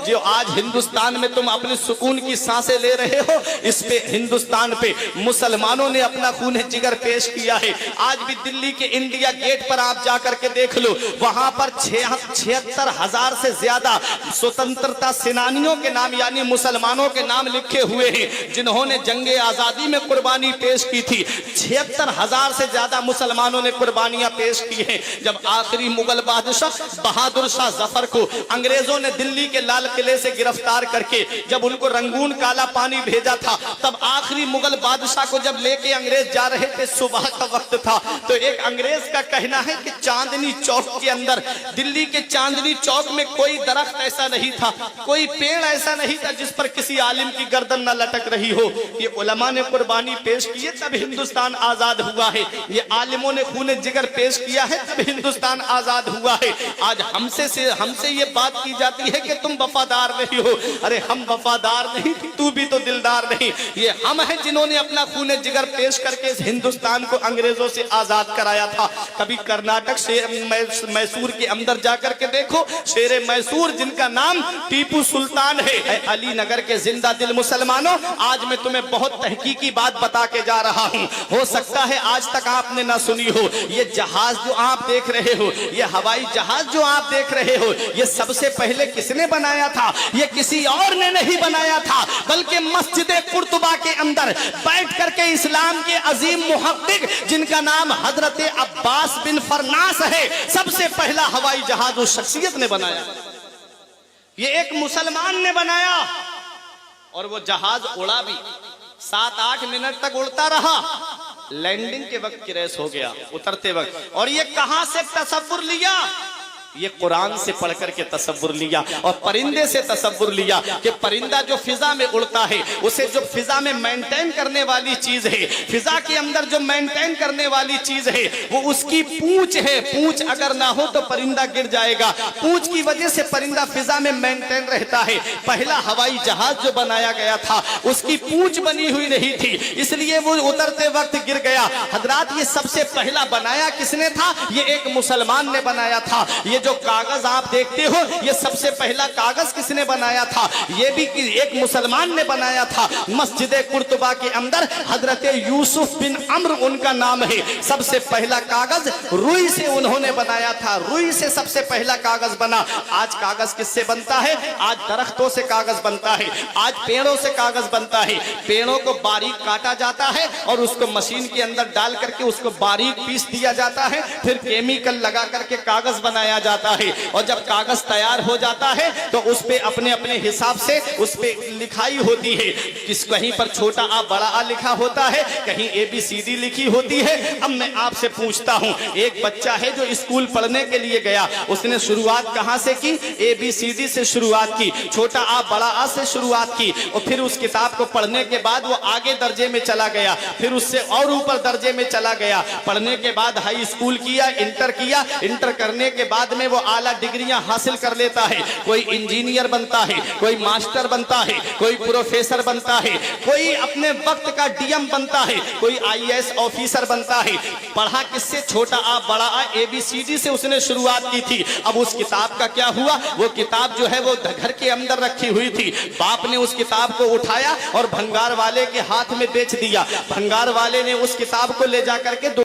जो आज हिंदुस्तान में तुम अपने सुकून की सांसें ले रहे हो, इस पे हिंदुस्तान पे मुसलमानों ने अपना खून जिगर पेश किया है। आज भी दिल्ली के इंडिया गेट पर आप जाकर के देख लो, वहां पर 76,000 से ज्यादा स्वतंत्रता सेनानियों के नाम यानी मुसलमानों के नाम लिखे हुए हैं, जिन्होंने जंगे आजादी में कुर्बानी पेश की थी। 76,000 से ज्यादा मुसलमानों ने कुर्बानियां पेश की हैं। जब आखिरी मुगल बादशाह बहादुर शाह जफर को अंग्रेजों ने दिल्ली के लाल किले से गिरफ्तार करके जब उनको रंगून काला पानी भेजा था, तब आखिरी मुगल बादशाह को जब लेके अंग्रेज जा रहे थे, सुबह का वक्त था, तो एक अंग्रेज का कहना है कि चांदनी चौक के अंदर, दिल्ली के चांदनी चौक में कोई दरख्त ऐसा नहीं था, कोई पेड़ ऐसा नहीं था जिस पर किसी आलिम की गर्दन न लटक रही हो। ये उलमा ने कुर्बानी पेश की है, तब हिंदुस्तान आजाद हुआ है। ये आलिमों ने खून जिगर पेश किया है, तब हिंदुस्तान आजाद हुआ है। आज हमसे ये बात की जाती है कि तुम वफादार नहीं हो। अरे हम वफादार नहीं, तू भी तो दिलदार नहीं। ये हम हैं जिन्होंने अपना खून जिगर पेश करके इस हिंदुस्तान को अंग्रेजों से आजाद कराया था। कभी कर्नाटक से मैसूर के अंदर जाकर के देखो, शेरे मैसूर जिनका नाम टीपू सुल्तान है। अली नगर के जिंदा दिल मुसलमानों, आज मैं तुम्हें बहुत तहकीकी बात बता के जा रहा हूँ, हो सकता है आज तक आपने ना सुनी हो। ये जहाज जो आप देख रहे हो, ये हवाई जहाज जो आप देख रहे हो, ये सबसे पहले किसने बनाया था? ये किसी और ने नहीं बनाया था, बल्कि मस्जिद कुर्तुबा के अंदर बैठ करके इस्लाम के अजीम मुहक्किक जिनका नाम हजरत अब्बास बिन फरनास है, सबसे पहला हवाई जहाज उस शख्सियत ने बनाया। ये एक मुसलमान ने बनाया और वो जहाज उड़ा भी, 7-8 मिनट तक उड़ता रहा। लैंडिंग के वक्त क्रैश हो गया, उतरते वक्त। और ये कहां से तसव्वुर लिया? ये कुरान से पढ़ करके तसव्वुर लिया और परिंदे से तसव्वुर लिया कि परिंदा जो फिजा में उड़ता है, उसे जो फिजा में मेंटेन करने वाली चीज है, फिजा के अंदर जो मेंटेन करने वाली चीज है, वो उसकी पूंछ है। पूंछ अगर ना हो तो परिंदा गिर जाएगा। पूंछ की वजह से परिंदा फिजा में मेंटेन रहता है। पहला हवाई जहाज जो बनाया गया था, उसकी पूंछ बनी हुई नहीं थी, इसलिए वो उतरते वक्त गिर गया। हजरात, ये सबसे पहला बनाया किसने था? ये एक मुसलमान ने बनाया था। ये जो कागज आप देखते हो, ये सबसे पहला कागज किसने बनाया था? ये भी एक मुसलमान ने बनाया था। मस्जिद कुर्तुबा के अंदर हजरत यूसुफ बिन अम्र उनका नाम है। सबसे पहला कागज रुई से उन्होंने बनाया था। रुई से सबसे पहला कागज बना। आज कागज किससे बनता है? आज दरख्तों से कागज बनता है, आज पेड़ों से कागज बनता है। पेड़ों को बारीक काटा जाता है और उसको मशीन के अंदर डाल करके उसको बारीक पीस दिया जाता है, फिर केमिकल लगा करके कागज बनाया जाता है। और जब कागज तैयार हो जाता है तो उस पे अपने अपने हिसाब से उस पे लिखाई होती है। किस कहीं पर छोटा आ बड़ा आ लिखा होता है, कहीं ABCD लिखी होती है। अब मैं आपसे पूछता हूं, एक बच्चा है जो स्कूल पढ़ने के लिए गया, उसने शुरुआत कहां से की? ABCD से शुरुआत की, छोटा आ बड़ा आ से शुरुआत की। और फिर उस किताब को पढ़ने के बाद वो आगे दर्जे में चला गया, फिर उससे और ऊपर दर्जे में चला गया। पढ़ने के बाद हाई स्कूल किया, इंटर किया, इंटर करने के बाद में वो आला डिग्रियां हासिल कर लेता है। कोई इंजीनियर बनता है, कोई मास्टर बनता है, कोई प्रोफेसर बनता है, कोई अपने वक्त का DM बनता है, कोई IAS ऑफिसर बनता है। पढ़ा किससे? छोटा आ बड़ा आ ABCD से उसने शुरुआत की थी। अब उस किताब का क्या हुआ? वो किताब जो है वो घर के अंदर रखी हुई थी। बाप ने उस किताब को उठाया और भंगार वाले के हाथ में बेच दिया। भंगार वाले ने उस किताब को ले जाकर के